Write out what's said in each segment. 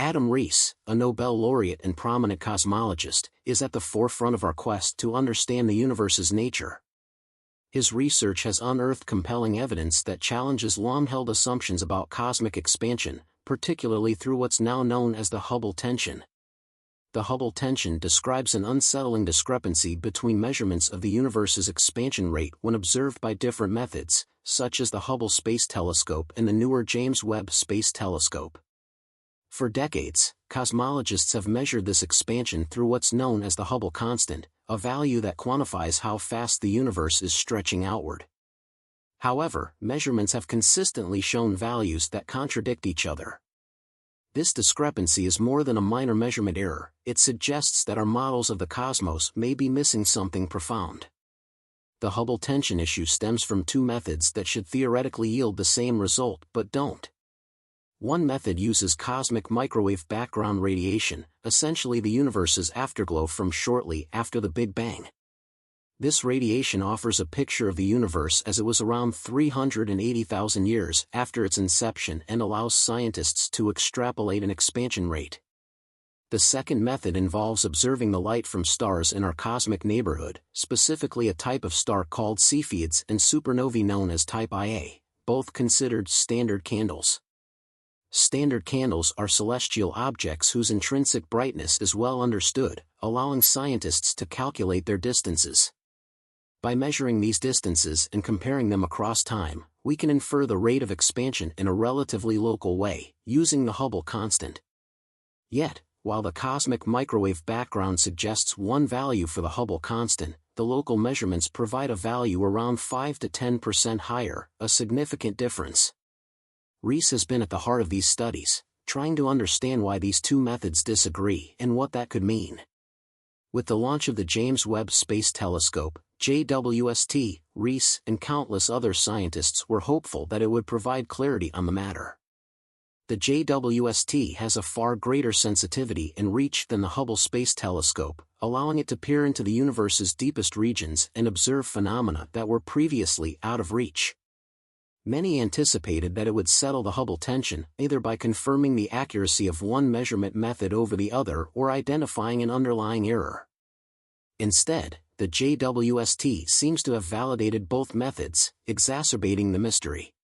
Adam Riess, a Nobel laureate and prominent cosmologist, is at the forefront of our quest to understand the universe's nature. His research has unearthed compelling evidence that challenges long-held assumptions about cosmic expansion, particularly through what's now known as the Hubble Tension. The Hubble Tension describes an unsettling discrepancy between measurements of the universe's expansion rate when observed by different methods, such as the Hubble Space Telescope and the newer James Webb Space Telescope. For decades, cosmologists have measured this expansion through what's known as the Hubble constant, a value that quantifies how fast the universe is stretching outward. However, measurements have consistently shown values that contradict each other. This discrepancy is more than a minor measurement error, it suggests that our models of the cosmos may be missing something profound. The Hubble tension issue stems from two methods that should theoretically yield the same result but don't. One method uses cosmic microwave background radiation, essentially the universe's afterglow from shortly after the Big Bang. This radiation offers a picture of the universe as it was around 380,000 years after its inception and allows scientists to extrapolate an expansion rate. The second method involves observing the light from stars in our cosmic neighborhood, specifically a type of star called Cepheids and supernovae known as type Ia, both considered standard candles. Standard candles are celestial objects whose intrinsic brightness is well understood, allowing scientists to calculate their distances. By measuring these distances and comparing them across time, we can infer the rate of expansion in a relatively local way, using the Hubble constant. Yet, while the cosmic microwave background suggests one value for the Hubble constant, the local measurements provide a value around 5 to 10% higher, a significant difference. Riess has been at the heart of these studies, trying to understand why these two methods disagree and what that could mean. With the launch of the James Webb Space Telescope, JWST, Riess and countless other scientists were hopeful that it would provide clarity on the matter. The JWST has a far greater sensitivity and reach than the Hubble Space Telescope, allowing it to peer into the universe's deepest regions and observe phenomena that were previously out of reach. Many anticipated that it would settle the Hubble tension either by confirming the accuracy of one measurement method over the other or identifying an underlying error. Instead, the JWST seems to have validated both methods, exacerbating the mystery.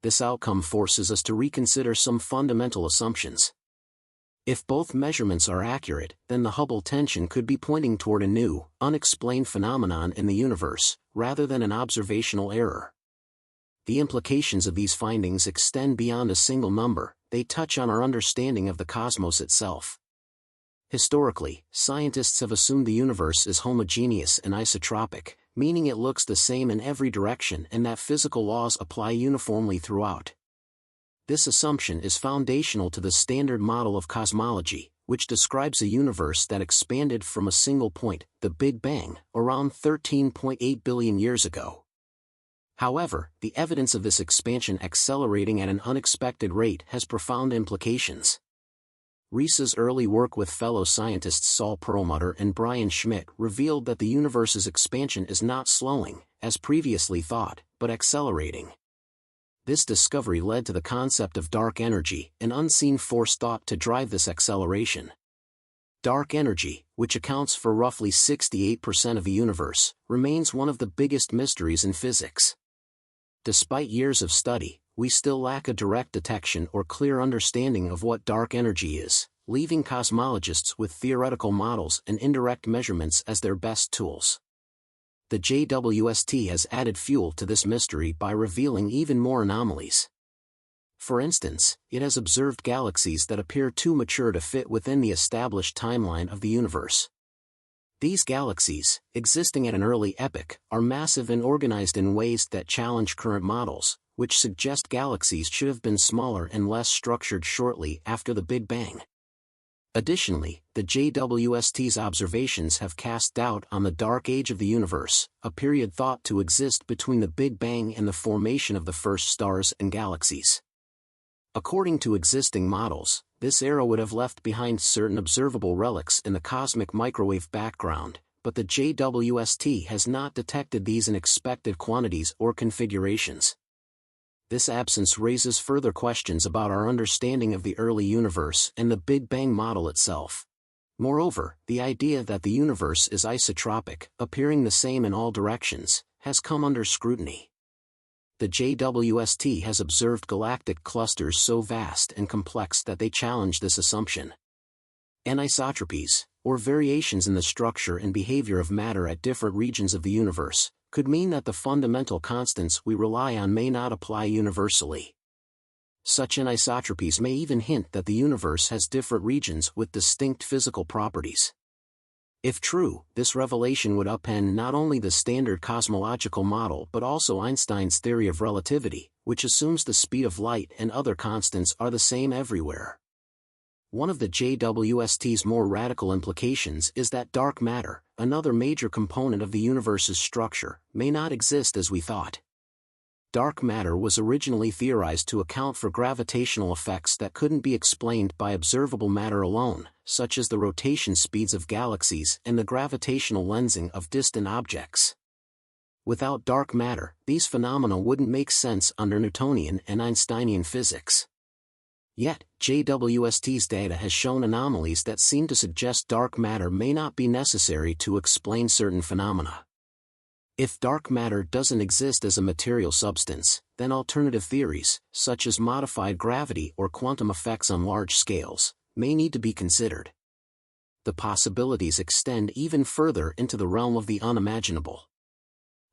This outcome forces us to reconsider some fundamental assumptions. If both measurements are accurate, then the Hubble tension could be pointing toward a new, unexplained phenomenon in the universe, rather than an observational error. The implications of these findings extend beyond a single number, they touch on our understanding of the cosmos itself. Historically, scientists have assumed the universe is homogeneous and isotropic, meaning it looks the same in every direction and that physical laws apply uniformly throughout. This assumption is foundational to the standard model of cosmology, which describes a universe that expanded from a single point, the Big Bang, around 13.8 billion years ago. However, the evidence of this expansion accelerating at an unexpected rate has profound implications. Riess's early work with fellow scientists Saul Perlmutter and Brian Schmidt revealed that the universe's expansion is not slowing, as previously thought, but accelerating. This discovery led to the concept of dark energy, an unseen force thought to drive this acceleration. Dark energy, which accounts for roughly 68% of the universe, remains one of the biggest mysteries in physics. Despite years of study, we still lack a direct detection or clear understanding of what dark energy is, leaving cosmologists with theoretical models and indirect measurements as their best tools. The JWST has added fuel to this mystery by revealing even more anomalies. For instance, it has observed galaxies that appear too mature to fit within the established timeline of the universe. These galaxies, existing at an early epoch, are massive and organized in ways that challenge current models, which suggest galaxies should have been smaller and less structured shortly after the Big Bang. Additionally, the JWST's observations have cast doubt on the dark age of the universe, a period thought to exist between the Big Bang and the formation of the first stars and galaxies. According to existing models, this era would have left behind certain observable relics in the cosmic microwave background, but the JWST has not detected these in expected quantities or configurations. this absence raises further questions about our understanding of the early universe and the Big Bang model itself. Moreover, the idea that the universe is isotropic, appearing the same in all directions, has come under scrutiny. The JWST has observed galactic clusters so vast and complex that they challenge this assumption. Anisotropies, or variations in the structure and behavior of matter at different regions of the universe, could mean that the fundamental constants we rely on may not apply universally. Such anisotropies may even hint that the universe has different regions with distinct physical properties. If true, this revelation would upend not only the standard cosmological model but also Einstein's theory of relativity, which assumes the speed of light and other constants are the same everywhere. One of the JWST's more radical implications is that dark matter, another major component of the universe's structure, may not exist as we thought. Dark matter was originally theorized to account for gravitational effects that couldn't be explained by observable matter alone, such as the rotation speeds of galaxies and the gravitational lensing of distant objects. Without dark matter, these phenomena wouldn't make sense under Newtonian and Einsteinian physics. Yet, JWST's data has shown anomalies that seem to suggest dark matter may not be necessary to explain certain phenomena. If dark matter doesn't exist as a material substance, then alternative theories, such as modified gravity or quantum effects on large scales, may need to be considered. The possibilities extend even further into the realm of the unimaginable.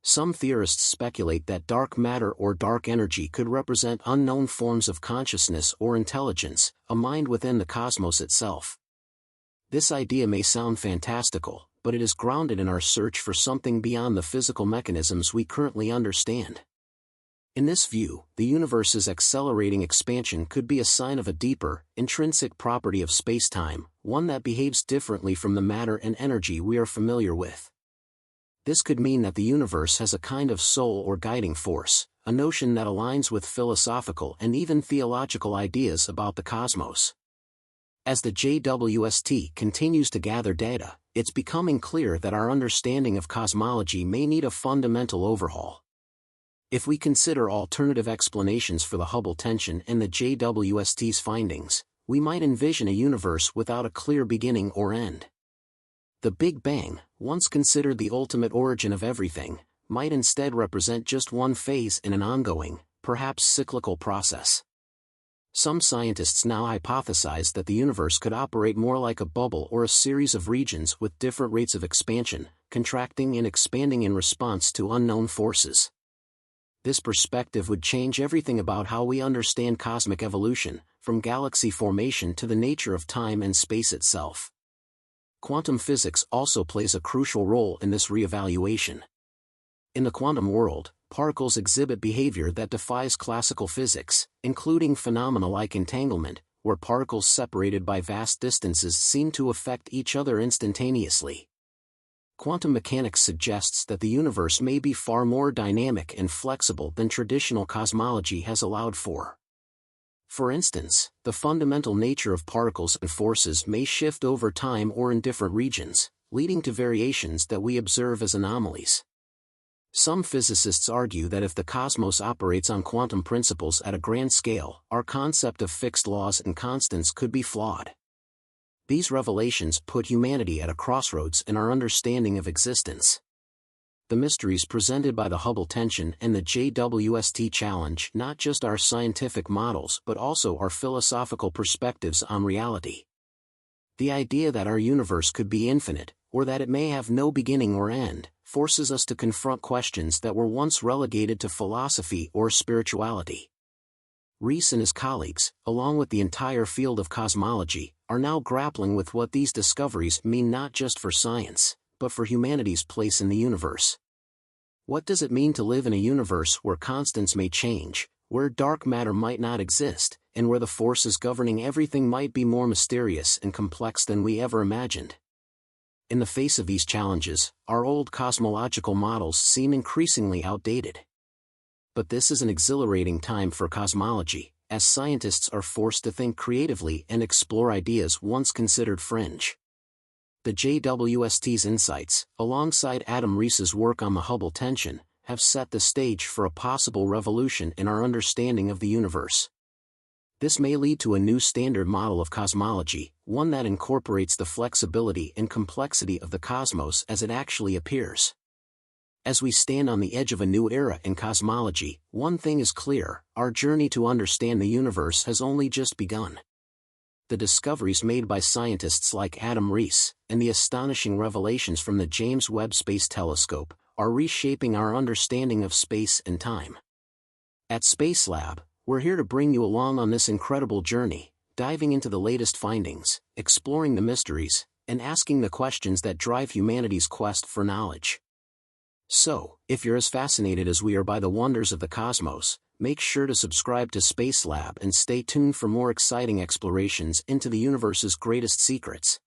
Some theorists speculate that dark matter or dark energy could represent unknown forms of consciousness or intelligence, a mind within the cosmos itself. This idea may sound fantastical, but it is grounded in our search for something beyond the physical mechanisms we currently understand. In this view, the universe's accelerating expansion could be a sign of a deeper, intrinsic property of spacetime, one that behaves differently from the matter and energy we are familiar with. This could mean that the universe has a kind of soul or guiding force, a notion that aligns with philosophical and even theological ideas about the cosmos. As the JWST continues to gather data, it's becoming clear that our understanding of cosmology may need a fundamental overhaul. If we consider alternative explanations for the Hubble tension and the JWST's findings, we might envision a universe without a clear beginning or end. The Big Bang, once considered the ultimate origin of everything, might instead represent just one phase in an ongoing, perhaps cyclical process. Some scientists now hypothesize that the universe could operate more like a bubble or a series of regions with different rates of expansion, contracting and expanding in response to unknown forces. This perspective would change everything about how we understand cosmic evolution, from galaxy formation to the nature of time and space itself. Quantum physics also plays a crucial role in this reevaluation. In the quantum world, particles exhibit behavior that defies classical physics, including phenomena like entanglement, where particles separated by vast distances seem to affect each other instantaneously. Quantum mechanics suggests that the universe may be far more dynamic and flexible than traditional cosmology has allowed for. For instance, the fundamental nature of particles and forces may shift over time or in different regions, leading to variations that we observe as anomalies. Some physicists argue that if the cosmos operates on quantum principles at a grand scale, our concept of fixed laws and constants could be flawed. These revelations put humanity at a crossroads in our understanding of existence. The mysteries presented by the Hubble tension and the JWST challenge not just our scientific models but also our philosophical perspectives on reality. The idea that our universe could be infinite, or that it may have no beginning or end, forces us to confront questions that were once relegated to philosophy or spirituality. Riess and his colleagues, along with the entire field of cosmology, are now grappling with what these discoveries mean not just for science, but for humanity's place in the universe. What does it mean to live in a universe where constants may change, where dark matter might not exist, and where the forces governing everything might be more mysterious and complex than we ever imagined? In the face of these challenges, our old cosmological models seem increasingly outdated. But this is an exhilarating time for cosmology, as scientists are forced to think creatively and explore ideas once considered fringe. The JWST's insights, alongside Riess's work on the Hubble tension, have set the stage for a possible revolution in our understanding of the universe. This may lead to a new standard model of cosmology, one that incorporates the flexibility and complexity of the cosmos as it actually appears. As we stand on the edge of a new era in cosmology, one thing is clear: our journey to understand the universe has only just begun. The discoveries made by scientists like Riess, and the astonishing revelations from the James Webb Space Telescope, are reshaping our understanding of space and time. At Spacelab, we're here to bring you along on this incredible journey, diving into the latest findings, exploring the mysteries, and asking the questions that drive humanity's quest for knowledge. So, if you're as fascinated as we are by the wonders of the cosmos, make sure to subscribe to Spacelab and stay tuned for more exciting explorations into the universe's greatest secrets.